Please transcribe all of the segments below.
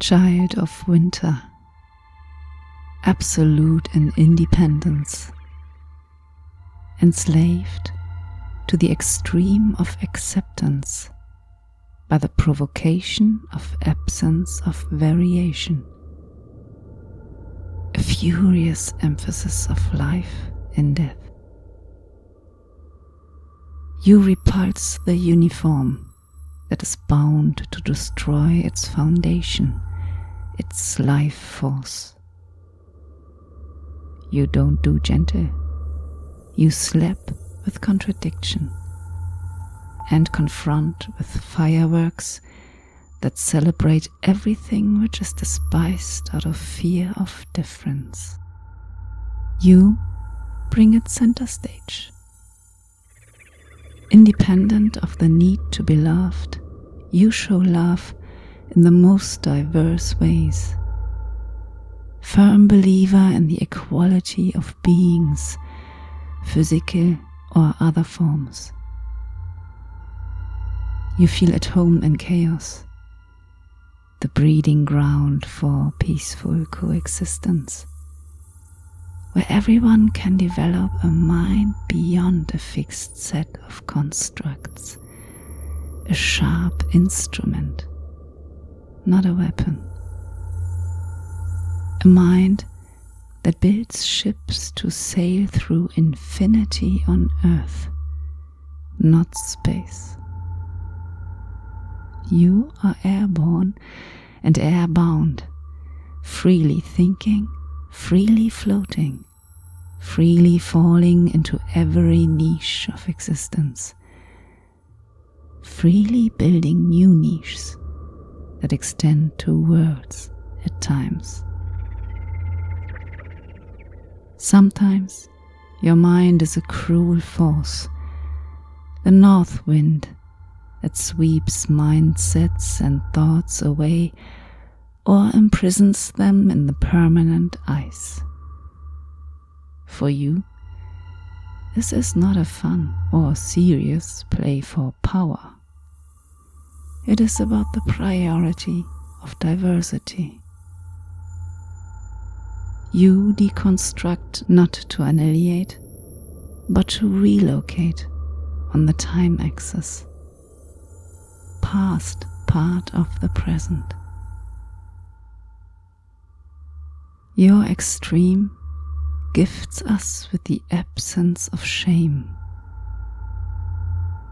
child of winter, absolute in independence, enslaved to the extreme of acceptance by the provocation of absence of variation, a furious emphasis of life in death. You repulse the uniform that is bound to destroy its foundation, its life force. You don't do gentle, you slap with contradiction and confront with fireworks that celebrate everything which is despised out of fear of difference. You bring it center stage. Independent of the need to be loved, you show love in the most diverse ways. Firm believer in the equality of beings, physical or other forms. You feel at home in chaos, the breeding ground for peaceful coexistence, where everyone can develop a mind beyond a fixed set of constructs, a sharp instrument, not a weapon. A mind that builds ships to sail through infinity on earth, not space. You are airborne and airbound, freely thinking, freely floating, freely falling into every niche of existence, freely building new niches that extend to worlds at times. Sometimes your mind is a cruel force, the north wind that sweeps mindsets and thoughts away or imprisons them in the permanent ice. For you, this is not a fun or serious play for power. It is about the priority of diversity. You deconstruct not to annihilate, but to relocate on the time axis, past part of the present. Your extreme gifts us with the absence of shame,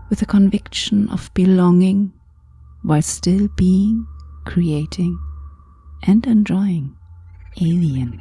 with the conviction of belonging while still being, creating, and enjoying alien.